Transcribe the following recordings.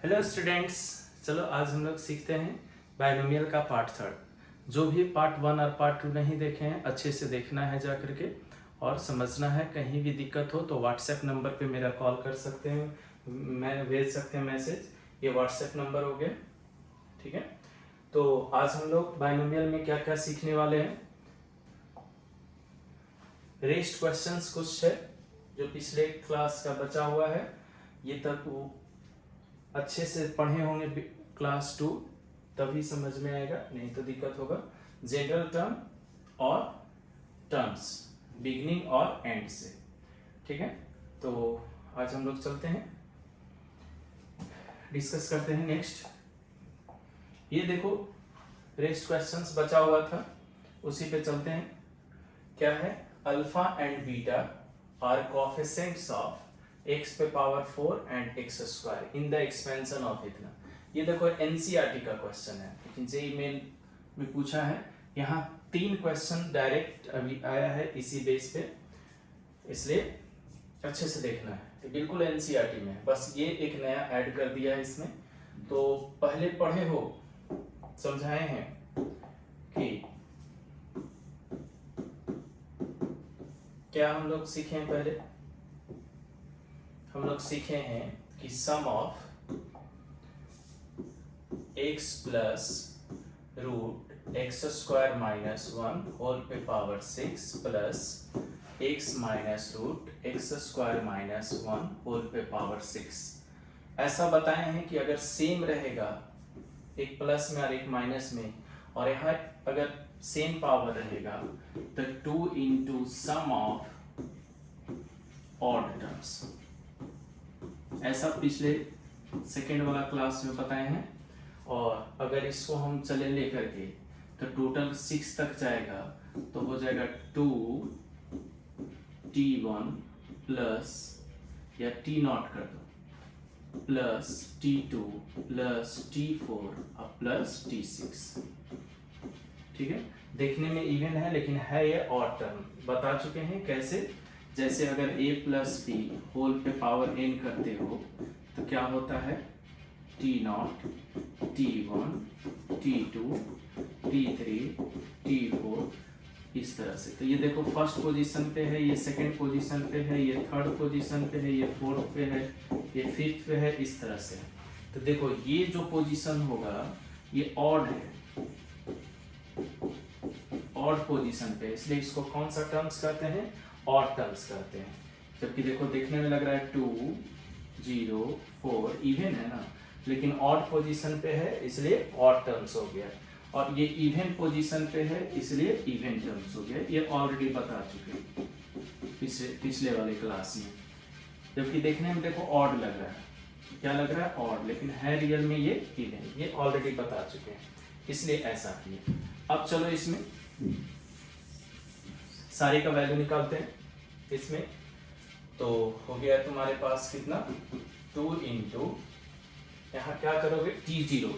Hello students, चलो आज हम लोग सीखते हैं बायनोमियल का पार्ट थर्ड। जो भी पार्ट वन और पार्ट टू नहीं देखे हैं अच्छे से देखना है जा करके और समझना है। कहीं भी दिक्कत हो तो व्हाट्सएप नंबर पे मेरा कॉल कर सकते हैं, मैं भेज सकते हैं मैसेज। ये व्हाट्सएप नंबर हो गया, ठीक है। तो आज हम लोग बायनोमियल में क्या क्या सीखने वाले हैं। रेस्ट क्वेश्चंस कुछ है जो पिछले क्लास का बचा हुआ है, ये तक वो अच्छे से पढ़े होंगे क्लास 2, तभी समझ में आएगा, नहीं तो दिक्कत होगा। जनरल टर्म और टर्म्स बिगिनिंग और एंड से, ठीक है। तो आज हम लोग चलते हैं, डिस्कस करते हैं। नेक्स्ट ये देखो रेस्ट क्वेश्चंस बचा हुआ था, उसी पे चलते हैं। क्या है? Alpha and beta are coefficients of x पे power 4 and x square in the expansion of इतना। ये देखो एनसीईआरटी का क्वेश्चन है, लेकिन जेईई मेन में पूछा है। यहाँ 3 क्वेश्चन डायरेक्ट अभी आया है इसी बेस पे, इसलिए अच्छे से देखना है। तो बिल्कुल एनसीईआरटी में, बस ये एक नया ऐड कर दिया है इसमें। तो पहले पढ़े हो, समझाए हैं कि क्या हम लोग सीखे हैं। पहले हम लोग सीखे हैं कि sum of x plus root x square minus 1 whole पे power 6 plus x minus root x square minus 1 whole पे पावर 6। ऐसा बताए हैं कि अगर सेम रहेगा, एक प्लस में और एक माइनस में, और यहाँ अगर सेम पावर रहेगा तो 2 into sum of odd terms. ऐसा पिछले सेकेंड वाला क्लास में बताए हैं। और अगर इसको हम चले लेकर के तो टोटल 6 तक जाएगा, तो हो जाएगा 2t1 प्लस, या t0 कर दो, प्लस t2 प्लस t4 और प्लस t6, ठीक है। देखने में इवन है लेकिन है ये ऑड टर्म। बता चुके हैं कैसे। जैसे अगर a प्लस बी होल पे पावर n करते हो तो क्या होता है, t0 t1 t2 t3 t4 इस तरह से। तो ये देखो फर्स्ट पोजीशन पे है, ये सेकंड पोजीशन पे है, ये थर्ड पोजीशन पे है, ये फोर्थ पे है, ये फिफ्थ पे है, इस तरह से। तो देखो ये जो पोजीशन होगा ये ऑड है, ऑड पोजीशन पे, इसलिए इसको कौन सा टर्म्स कहते हैं, ऑड टर्म्स कहते हैं। जबकि देखो देखने में लग रहा है 2 0 4 इवन है ना, लेकिन ऑड पोजीशन पे है इसलिए ऑड टर्म्स हो गया, और ये इवन पोजीशन पे है इसलिए इवन टर्म्स हो गया। ये ऑलरेडी बता चुके पिछले वाले क्लास में। जबकि देखने में देखो ऑड लग रहा है, क्या लग रहा है, ऑड, लेकिन है रियल में ये इवन। ये ऑलरेडी बता चुके हैं, इसलिए ऐसा किया। अब चलो इसमें सारे का वैल्यू निकालते हैं इसमें। तो हो गया तुम्हारे पास कितना, 2 इंटू, यहाँ क्या करोगे, t0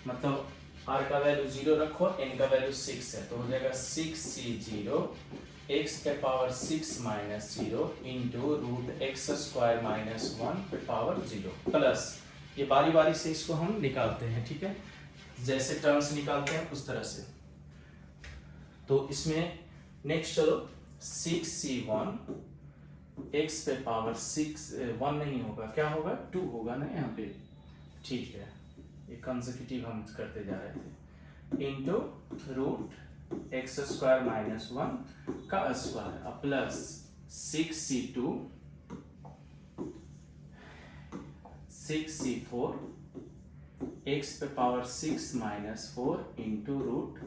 मतलब r का वैल्यू 0 रखो, n का वैल्यू 6 है, तो हो जाएगा 6c0 x पे power 6 minus 0 into root x square minus 1 पे पावर 0 प्लस, ये बारी बारी से इसको हम निकालते हैं, ठीक है। जैसे टर्म्स निकालते हैं उस तरह से। तो इसमें नेक्स्ट चलो 6c1 x पे पावर 6 1 नहीं होगा, क्या होगा, 2 होगा ना यहाँ पे, ठीक है। ये कंसेक्यूटिव हम करते जा रहे थे, into root x square minus 1 का square plus 6c2 6c4 x पे power 6 minus 4 into root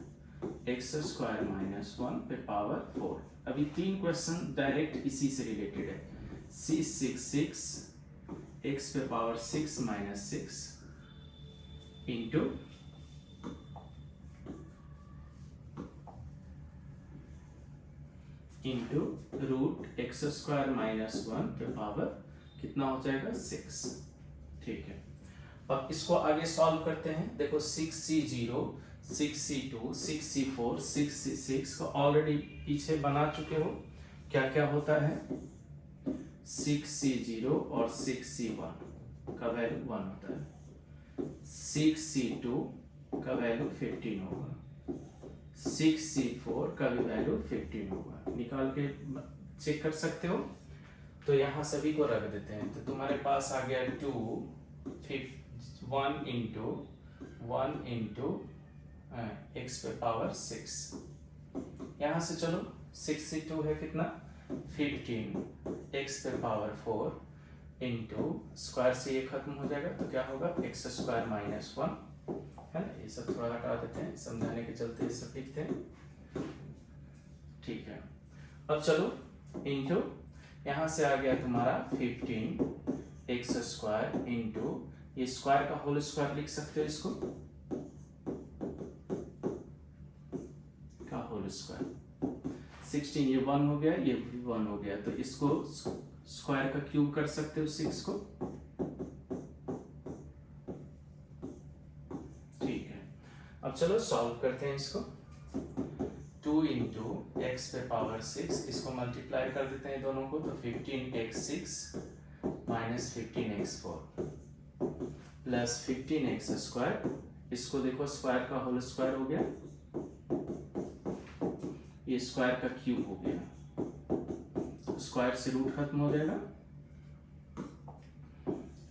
x square minus 1 पे पावर 4। अभी 3 क्वेश्चन डायरेक्ट इसी से रिलेटेड है। c66 x पे power 6 minus 6 into root x square minus 1 पे पावर कितना हो जाएगा, 6, ठीक है। अब इसको आगे सॉल्व करते हैं। देखो 6c0 6c2 6c4 6c6 को ऑलरेडी पीछे बना चुके हो। क्या क्या होता है, 6c0 और 6c1 का वैल्यू 1 होता है, 6C2 का वैल्यू 15 होगा, 6C4 का भी वैल्यू 15 होगा। निकाल के चेक कर सकते हो। तो यहाँ सभी को रख देते हैं, तो तुम्हारे पास आ गया 1 इंटू x पे पावर 6। यहाँ से चलो 6C2 है कितना 15, x पे पावर 4 इंटू स्क्वायर से ये खत्म हो जाएगा तो क्या होगा x स्क्वायर माइनस 1 है ना। ये सब थोड़ा हटा देते हैं, समझाने के चलते ये सब लिखते हैं, ठीक है। अब चलो इंटू यहाँ से आ गया तुम्हारा 15 x स्क्वायर इंटू ये स्क्वायर का होल स्क्वायर लिख सकते हो इसको का होल स्क्वायर, 16 ये 1 हो गया, ये भी 1 हो गया, तो इसको स्क्वायर का क्यूब कर सकते हो 6 को, ठीक है। अब चलो सॉल्व करते हैं इसको। 2 इंटू एक्स पे पावर 6, इसको मल्टीप्लाई कर देते हैं दोनों को, तो 15x6 minus 15x4 plus 15x square, इसको देखो स्क्वायर का होल स्क्वायर हो गया, ये स्क्वायर का क्यूब हो गया, स्क्वायर से रूट खत्म हो जाएगा।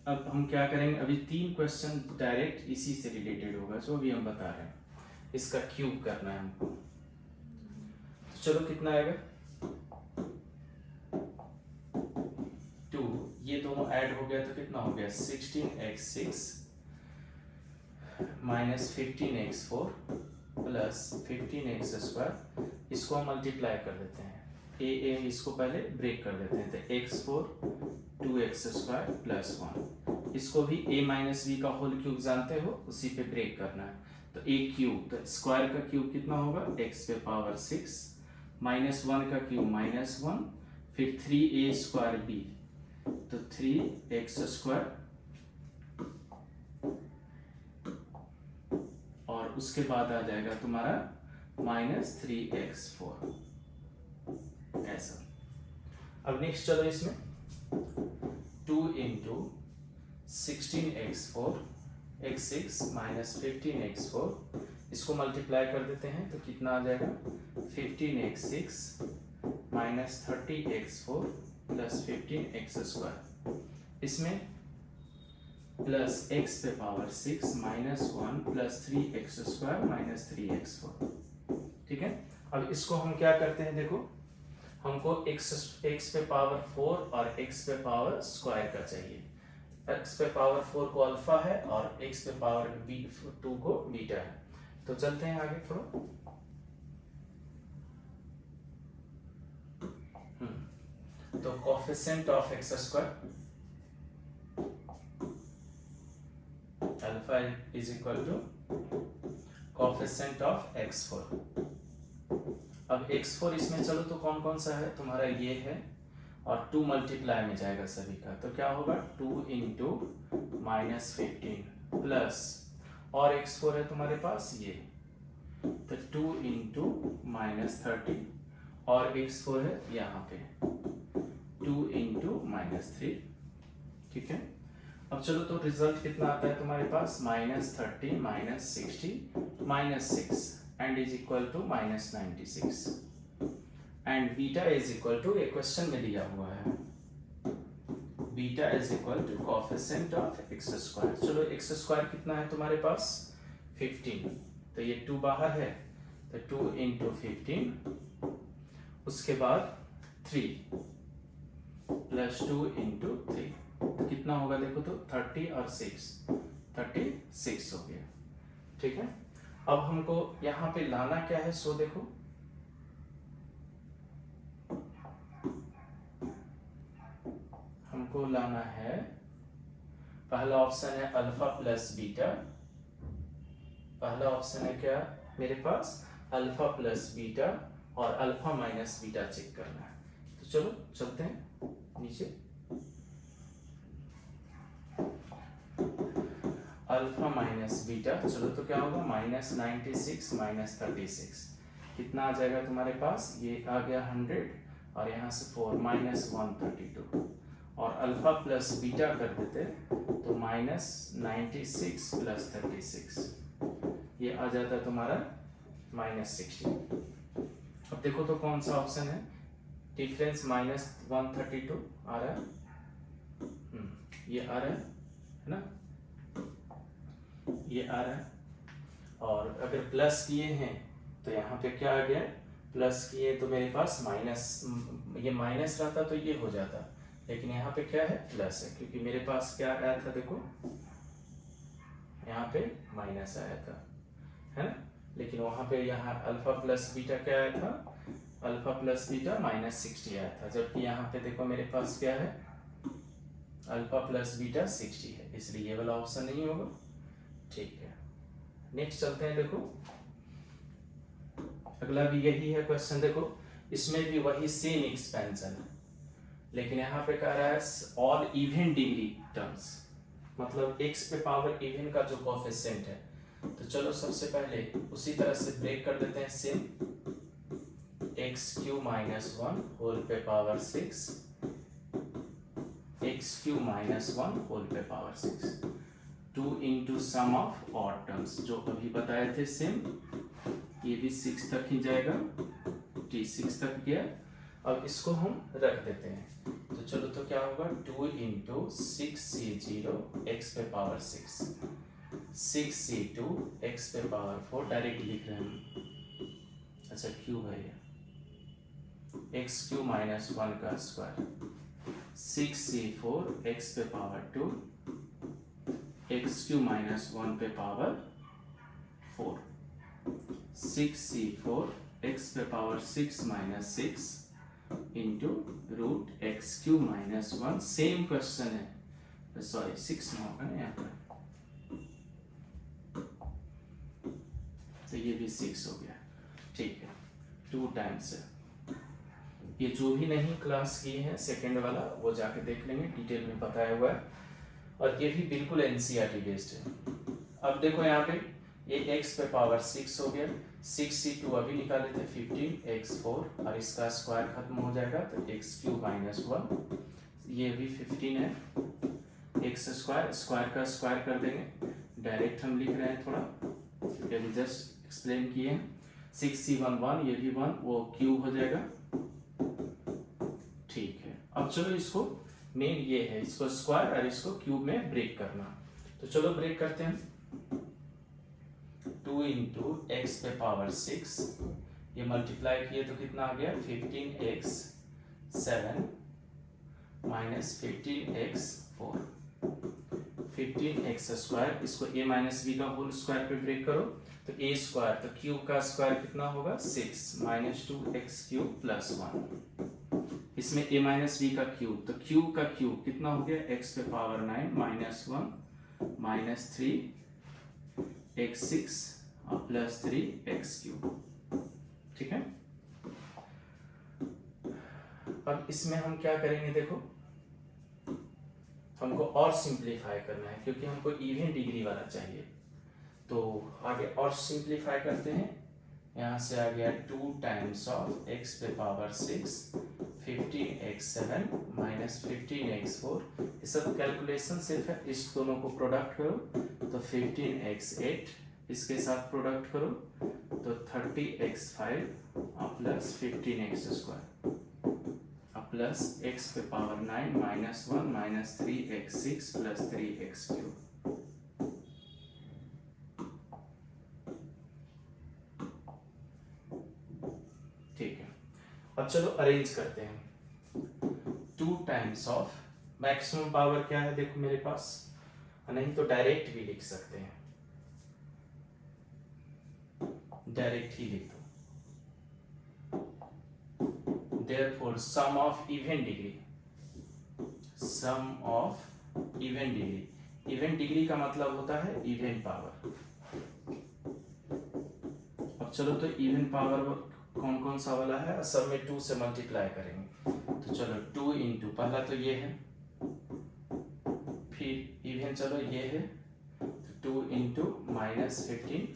अब हम क्या करेंगे, अभी 3 क्वेश्चन डायरेक्ट इसी से रिलेटेड होगा जो अभी हम बता रहे हैं, इसका क्यूब करना है हमको। तो चलो कितना आएगा 2, ये दोनों ऐड हो गया तो कितना हो गया 16x6 minus 15x4 plus 15x square, इसको हम मल्टीप्लाई कर देते हैं, ए इसको पहले ब्रेक कर देते हैं, तो x4 2x स्क्वायर प्लस 1, इसको भी a माइनस बी का होल क्यूब जानते हो, उसी पे ब्रेक करना है, तो a क्यूब, तो स्क्वायर का क्यूब कितना होगा x पे पावर 6 माइनस 1 का क्यूब माइनस 1, फिर 3a स्क्वायर b, तो 3x स्क्वायर और उसके बाद आ जाएगा तुम्हारा माइनस 3x4, ऐसा। अब नेक्स्ट चलो इसमें 2 into 16x4 x6 minus 15x4, इसको मल्टीप्लाई कर देते हैं तो कितना आ जाएगा 15x6 minus 30x4 plus 15x square, इसमें प्लस x पे power 6 minus 1 plus 3x square minus 3x4, ठीक है। अब इसको हम क्या करते हैं, देखो हमको x पे पावर 4 और x पे पावर स्क्वायर का चाहिए, x पे पावर 4 को अल्फा है और x पे पावर 2 को बीटा है, तो चलते हैं आगे थोड़ा। तो coefficient of x square alpha is equal to coefficient of x4। अब x4 इसमें चलो तो कौन कौन सा है तुम्हारा, ये है और 2 मल्टीप्लाई में जाएगा सभी का, तो क्या होगा 2 इंटू माइनस 15 प्लस और x4 है तुम्हारे पास ये, तो 2 इंटू माइनस 30 और x4 है यहाँ पे 2 इंटू माइनस 3, ठीक है। अब चलो तो रिजल्ट कितना आता है तुम्हारे पास minus 30 minus 60 minus 6 and is equal to minus 96 and beta is equal to, एक क्वेश्चन में दिया हुआ है, beta is equal to coefficient of x square. चलो x स्क्वायर कितना है तुम्हारे पास 15, तो ये 2 बाहर है, तो 2 इंटू 15, उसके बाद 3 प्लस 2 इंटू 3, तो कितना होगा देखो तो 30 और 36 हो गया, ठीक है। अब हमको यहाँ पे लाना क्या है, सो देखो हमको लाना है, पहला ऑप्शन है अल्फा प्लस बीटा, पहला ऑप्शन है क्या मेरे पास अल्फा प्लस बीटा और अल्फा माइनस बीटा चेक करना है, तो चलो चलते हैं नीचे। अल्फा माइनस बीटा, चलो तो क्या होगा माइनस 96 माइनस 36, कितना आ जाएगा तुम्हारे पास, ये आ गया 100 और यहाँ से 4 माइनस 132, और अल्फा प्लस बीटा कर देते तो -96 + 36 ये आ जाता है तुम्हारा -60। अब देखो तो कौन सा ऑप्शन है, डिफरेंस -132 आ रहा है, ये आ रहा है ना, ये आ रहा है। और अगर प्लस किए हैं तो यहाँ पे क्या आ गया, प्लस किए तो मेरे पास माइनस, ये माइनस रहता तो ये हो जाता, लेकिन यहाँ पे क्या है, प्लस है, क्योंकि मेरे पास क्या आया था, देखो यहाँ पे माइनस आया था, है ना, लेकिन वहाँ पे यहाँ अल्फा प्लस बीटा क्या आया था, अल्फा प्लस बीटा -60 आया था, जबकि यहाँ पे देखो मेरे पास क्या है, अल्फा प्लस बीटा 60 है, इसलिए ये वाला ऑप्शन नहीं होगा। ठीक है, नेक्स्ट चलते हैं। देखो अगला भी यही है क्वेश्चन, देखो इसमें भी वही सेम एक्सपेंशन है, लेकिन यहाँ पे कह रहा है ऑल इवन डिग्री टर्म्स, मतलब x पे पावर इवन का जो कोएफिशिएंट है। तो चलो सबसे पहले उसी तरह से ब्रेक कर देते हैं, सेम x³ - 1 होल पे पावर 6, x³ - 1 होल पे power 6, 2 into sum of odd terms, जो अभी बताए थे सेम, ये भी 6 तक ही जाएगा, t6 तक गया। अब इसको हम रख देते हैं, तो चलो तो क्या होगा, 2 इंटू 6c0 x पे पावर 6, 6c2 x पे पावर 4, डायरेक्ट लिख रहे हैं हम, अच्छा क्यूब है ये, x³ - 1 का स्क्वायर, 6c4 x पे पावर 2, x³ - 1 पे पावर 4, 6c4 x पे power 6 - 6 into √x³ - 1, same question है, सॉरी 6 ना होगा ना यहाँ पर, तो ये भी 6 हो गया। ठीक है, 2 टाइम्स है, ये जो भी नहीं क्लास किए हैं सेकंड वाला वो जाके देख लेंगे, डिटेल में बताया हुआ है, और ये भी बिल्कुल एनसीईआरटी बेस्ड है। अब देखो यहाँ पे ये x पे पावर 6 हो गया, 6c2 अभी निकाले थे 15x4, और इसका स्क्वायर खत्म हो जाएगा तो x³ - 1, ये भी 15 है, x स्क्वायर, स्क्वायर का स्क्वायर कर देंगे, डायरेक्ट हम लिख रहे हैं थोड़ा, क्योंकि अभी जस्ट एक्सप्लेन किए हैं, 6c1 1, ये भी 1, वो क्यूब हो जाएगा। ठीक है, अब चलो इसको, मेन ये है इसको स्क्वायर और इसको क्यूब में ब्रेक करना, तो चलो ब्रेक करते हैं। 2 इंटू एक्स पे पावर 6, ये मल्टीप्लाई किए तो कितना आ गया, 15x7 minus 15x4, 15x square, इसको a माइनस बी का होल स्क्वायर पे ब्रेक करो तो a स्क्वायर, तो क्यूब का स्क्वायर कितना होगा, 6 - 2x³ + 1, इसमें a माइनस बी का क्यूब, तो क्यूब का क्यूब कितना हो गया, x पे पावर 9 -1 - 3x6 + 3x³। ठीक है, अब इसमें हम क्या करेंगे, देखो हमको और सिंप्लीफाई करना है, क्योंकि हमको इवन डिग्री वाला चाहिए, तो आगे और सिंप्लीफाई करते हैं। यहाँ से आ गया 2 टाइम्स ऑफ x पे पावर 6, 15x7 माइनस 15x4, ये सब कैलकुलेशन सिर्फ है, इस दोनों को प्रोडक्ट करो तो 15x8, इसके साथ प्रोडक्ट करो तो 30x5 plus 15x² plus x पे पावर 9 -1 - 3x6 + 3x³। ठीक है, अब चलो अरेंज करते हैं। 2 टाइम्स ऑफ मैक्सिमम पावर क्या है, देखो मेरे पास, नहीं तो डायरेक्ट भी लिख सकते हैं, डायरेक्ट ही लिख दो। Therefore, sum of even degree, sum of even degree, even degree का मतलब होता है even पावर। अब चलो तो even पावर कौन कौन सा वाला है, सब में 2 से मल्टीप्लाई करेंगे, तो चलो 2 इंटू, पहला तो ये है, फिर इवन चलो ये है, तो 2 इंटू -15,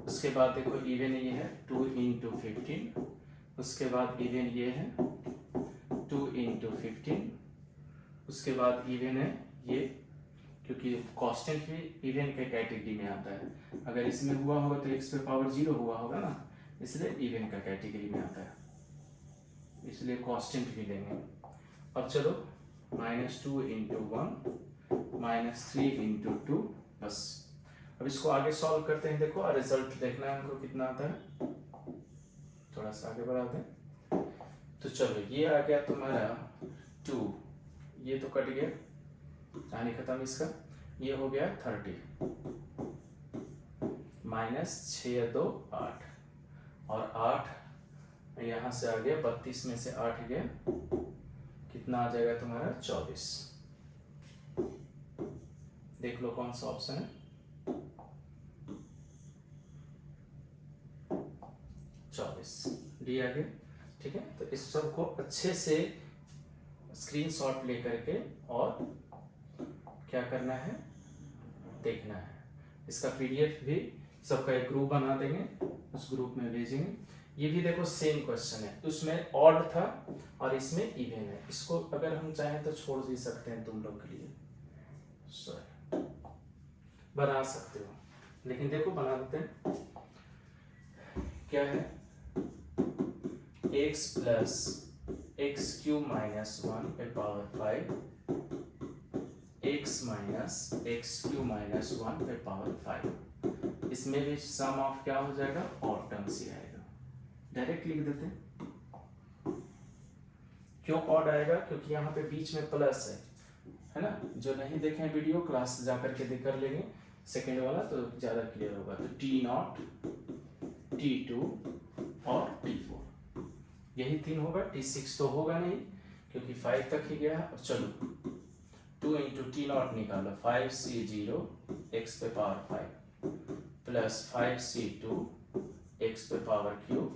उसके बाद देखो इवन ये है 2 इंटू 15, उसके बाद इवन ये है 2 इंटू 15, उसके बाद इवन है ये, क्योंकि कांस्टेंट भी इवन के कैटेगरी में आता है। अगर इसमें हुआ होगा तो x पे पावर 0 हुआ होगा ना, इसलिए इवन का कैटेगरी में आता है, इसलिए कांस्टेंट भी लेंगे। अब चलो -2 इंटू 1 -3 इंटू 2 बस। अब इसको आगे सॉल्व करते हैं। देखो रिजल्ट देखना है हमको कितना आता है, थोड़ा सा आगे बढ़ाते हैं। तो चलो ये आ गया तुम्हारा 2, ये तो कट गया, कहानी खत्म इसका। ये हो गया 30 -6 2 8, और 8 यहाँ से आ गया 32 में से 8 गया, कितना आ जाएगा तुम्हारा 24। देख लो कौन सा ऑप्शन है, 24 डी आ गया। ठीक है, तो इस सब को अच्छे से स्क्रीनशॉट लेकर के और क्या करना है, देखना है। इसका पीडीएफ भी सबका एक ग्रुप बना देंगे, उस ग्रुप में भेजेंगे। ये भी देखो सेम क्वेश्चन है, उसमें ऑड था और इसमें इवन है। इसको अगर हम चाहें तो छोड़ भी सकते हैं तुम लोग के लिए, सॉरी बना सकते हो, लेकिन देखो बना देते हैं। क्या है, x plus x cube minus 1 पे power 5, x minus x cube minus 1 पे पावर 5। इसमें भी सम ऑफ क्या हो जाएगा, ऑड टर्म्स ही आएगा। डायरेक्ट लिख देते हैं। क्यों ऑड आएगा, क्योंकि यहाँ पे बीच में प्लस है ना। जो नहीं देखे वीडियो क्लास जाकर के कर लेंगे सेकेंड वाला, तो ज्यादा क्लियर होगा। तो T0, T2 और T4 यही 3 होगा। T6 तो होगा नहीं क्योंकि 5 तक ही गया। और चलो 2 इंटू T0 निकालो, 5C0 x पे पावर 5 प्लस 5C2 x पे power cube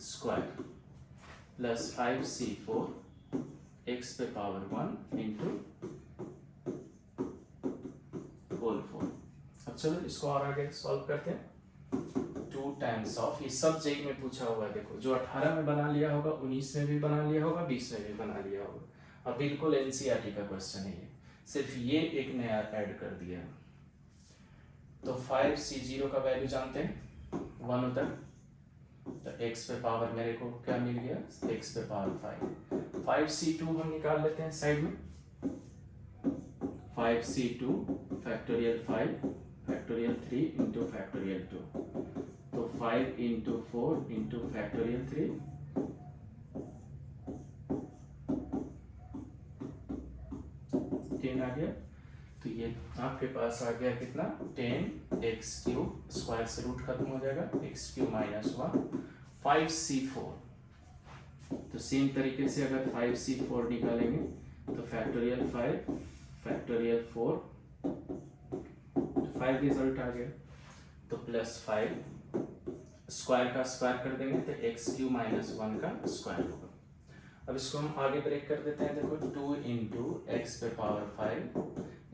square plus 5C4 x पे पावर 1 इंटू होल 4। अब चलो इसको और आगे सॉल्व करते हैं। 2 टाइम्स ऑफ, ये सब जेई में पूछा हुआ है। देखो जो 18 में बना लिया होगा 19 में भी बना लिया होगा, 20 में भी बना लिया होगा। अब बिल्कुल एनसीईआरटी का क्वेश्चन है ये, सिर्फ ये एक नया ऐड कर दिया। तो 5C0 का वैल्यू जानते हैं 1 होता है, तो x पे पावर मेरे को क्या मिल गया, x पे पावर 5। 5C2 हम निकाल लेते हैं साइड में। 5C2 factorial 5 factorial 3 into factorial 2, तो 5 इंटू 4 इंटू फैक्टोरियल 3 10 आ गया। तो ये आपके पास आ गया कितना, 10x क्यूब, स्क्वायर से रूट खत्म हो जाएगा, x क्यूब माइनस 1 5C4। तो सेम तरीके से अगर 5C4 निकालेंगे तो फैक्टोरियल 5 फैक्टोरियल 4, 5 रिजल्ट आ गया। तो प्लस 5 स्क्वायर का स्क्वायर कर देंगे तो x क्यूब माइनस 1 का स्क्वायर होगा। अब इसको हम आगे ब्रेक कर देते हैं। देखो 2 इंटू एक्स पे पावर 5,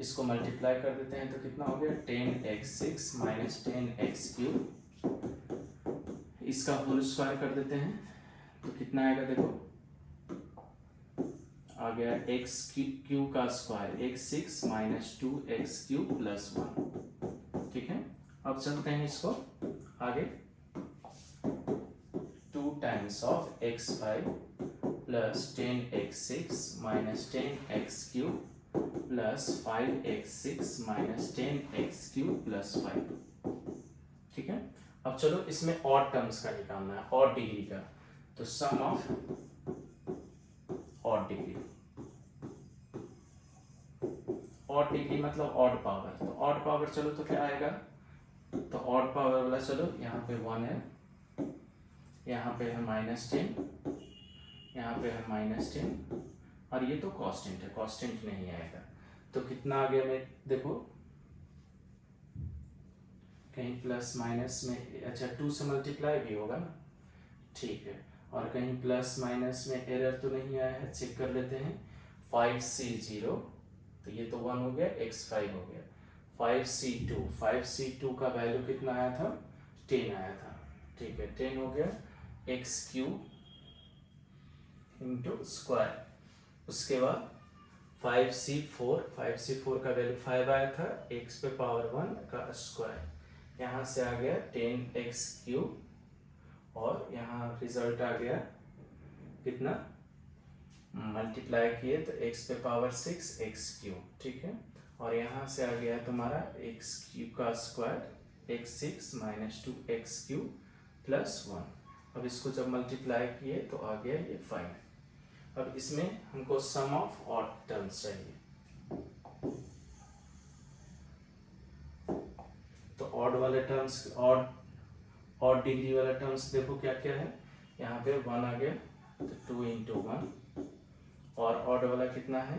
इसको मल्टीप्लाई कर देते हैं तो कितना हो गया, 10x6 माइनस 10x3। इसका होल स्क्वायर कर देते हैं तो कितना आएगा, देखो आ गया एक्स क्यूब का square x6 minus 2x3 plus 1। ठीक है, अब चलते हैं इसको आगे। 2 times of x5 plus 10x6 minus 10x3 plus 5x6 minus 10x3 plus 5। ठीक है, अब चलो इसमें ऑड टर्म्स का निकालना है, ऑड डिग्री का। तो sum of odd degree, odd degree मतलब ऑड पावर। तो ऑड पावर चलो तो क्या आएगा, तो ऑड पावर वाला चलो यहाँ पे 1 है, यहाँ पे है -10, यहाँ पे है -10, और ये तो कांस्टेंट है, कांस्टेंट नहीं आएगा। तो कितना आ गया, मैं देखो कहीं प्लस माइनस में, अच्छा 2 से मल्टीप्लाई भी होगा ना, ठीक है। और कहीं प्लस माइनस में एरर तो नहीं आया है, चेक कर लेते हैं। 5C0 तो ये तो 1 हो गया, x5 हो गया। 5C2 का वैल्यू कितना आया था, 10 आया था, ठीक है। 10 हो गया, x3 इंटू स्क्वायर, उसके बाद 5c4 का वैल्यू 5 आया था, x पे पावर 1 का स्क्वायर, यहाँ से आ गया 10x³ और यहाँ रिजल्ट आ गया कितना, मल्टीप्लाई किए तो x पे पावर 6 x³, ठीक है। और यहाँ से आ गया तुम्हारा x³ का square x6 minus 2x³ plus 1। अब इसको जब मल्टीप्लाई किए तो आ गया ये 5। अब इसमें हमको सम ऑफ ऑड टर्म्स चाहिए, तो ऑड वाले टर्म्स, ऑड डिग्री वाला टर्म्स देखो क्या क्या है। यहाँ पे 1 आ गया तो 2 इंटू 1, और ऑड वाला कितना है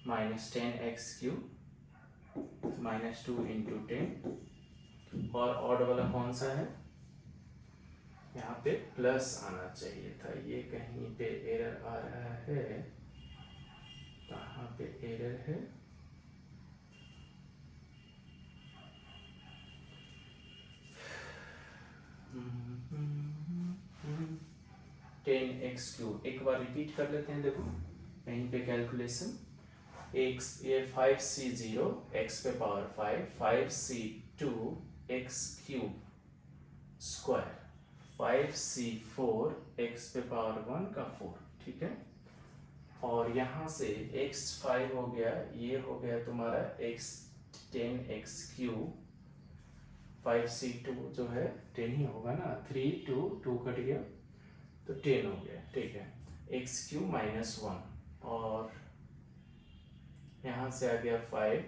माइनस 10x³ माइनस 2 इंटू 10, और ऑड वाला कौन सा है, यहाँ पे प्लस आना चाहिए था, ये कहीं पे एरर आ रहा है, कहाँ पे एरर है, टेन x³। एक बार रिपीट कर लेते हैं, देखो कहीं पे कैलकुलेशन, x ये 5c0 x पे power 5, 5c2 x³ square, 5c4 x पे पावर 1 का 4, ठीक है। और यहाँ से x5 हो गया, ये हो गया तुम्हारा x10x³, 5c2 जो है 10 ही होगा ना, 3 2 कट गया तो 10 हो गया, ठीक है। x³ माइनस 1, और यहाँ से आ गया 5।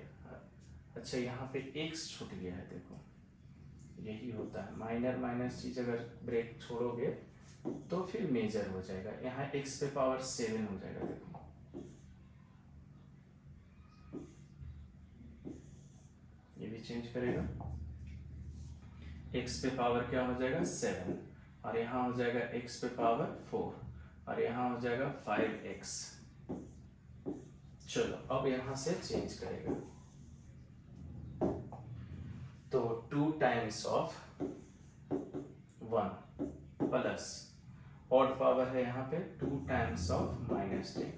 अच्छा यहाँ पे x छूट गया है, देखो यही होता है, माइनर माइनस चीज अगर ब्रेक छोड़ोगे तो फिर मेजर हो जाएगा। यहाँ x पे पावर 7 हो जाएगा, देखो ये भी चेंज करेगा, x पे पावर क्या हो जाएगा 7, और यहाँ हो जाएगा x पे पावर 4, और यहाँ हो जाएगा 5x। चलो अब यहाँ से चेंज करेगा, तो 2 times of 1 plus odd power है यहाँ पे 2 times of minus 10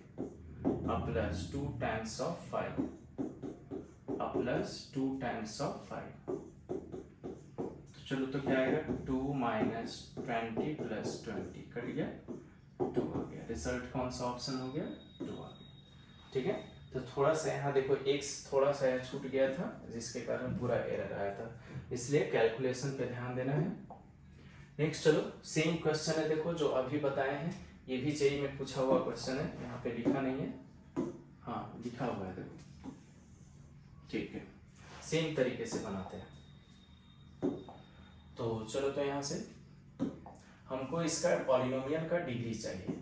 plus 2 times of 5 plus 2 times of 5। तो चलो तो क्या आएगा 2 माइनस 20 प्लस 20 कट गया 2 आ गया, रिजल्ट कौन सा ऑप्शन हो गया 2 आ गया, ठीक है। तो थोड़ा सा यहाँ देखो x थोड़ा सा यहाँ छूट गया था जिसके कारण पूरा एरर आया था, इसलिए कैलकुलेशन पे ध्यान देना है। नेक्स्ट चलो सेम क्वेश्चन है, देखो जो अभी बताए हैं, ये भी जेईई में पूछा हुआ क्वेश्चन है, यहाँ पे लिखा नहीं है, हाँ लिखा हुआ है देखो, ठीक है। सेम तरीके से बनाते हैं, तो चलो तो यहाँ से हमको इसका पॉलिनोमियल का डिग्री चाहिए,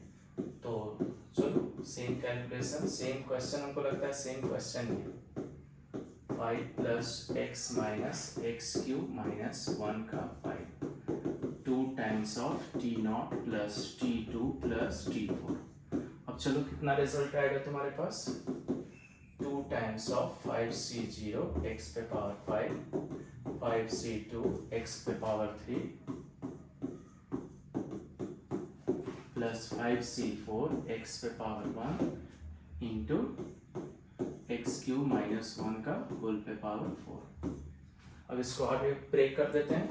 तो चलो सेम कैलकुलेशन सेम क्वेश्चन, हमको लगता है सेम क्वेश्चन है, 5 plus x minus x³ minus 1 का 5, 2 times of t0 plus t2 plus t4। अब चलो कितना रिजल्ट आएगा तुम्हारे पास, 2 टाइम्स ऑफ 5c0 x पे पावर 5, 5c2 x पे पावर 3 प्लस 5c4 x पे पावर 1 इंटू x³ माइनस 1 का होल पे पावर 4। अब इसको आगे ब्रेक कर देते हैं,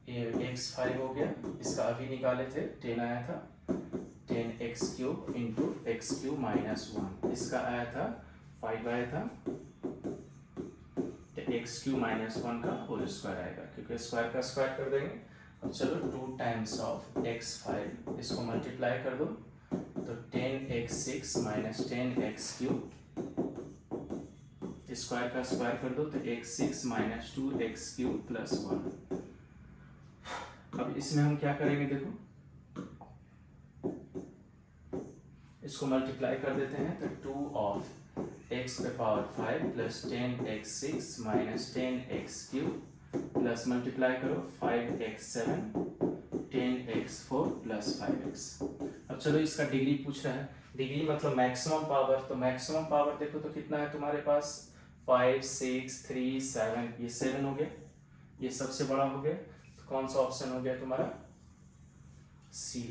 ये x5 हो गया, इसका अभी निकाले थे 10 आया था, 10x³ इंटू x³ माइनस 1, इसका आया था 5 आया था, तो x³ माइनस 1 का होल स्क्वायर आएगा, क्योंकि स्क्वायर का स्क्वायर कर देंगे। अब चलो 2 टाइम्स ऑफ x5, इसको मल्टीप्लाई कर दो तो 10x6 माइनस 10x³ स्क्वायर का स्क्वायर कर दो तो x6 माइनस 2x³ प्लस 1। अब इसमें हम क्या करेंगे, देखो इसको मल्टीप्लाई कर देते हैं, तो 2 ऑफ x पे power 5 plus 10x6 minus 10x³ plus multiply करो 5x7 10x4 प्लस 5x। अब चलो इसका डिग्री पूछ रहा है, डिग्री मतलब मैक्सिमम पावर, तो मैक्सिमम पावर देखो तो कितना है तुम्हारे पास 5 6 3 7, ये 7 हो गया, ये सबसे बड़ा हो गया, तो कौन सा ऑप्शन हो गया तुम्हारा सी।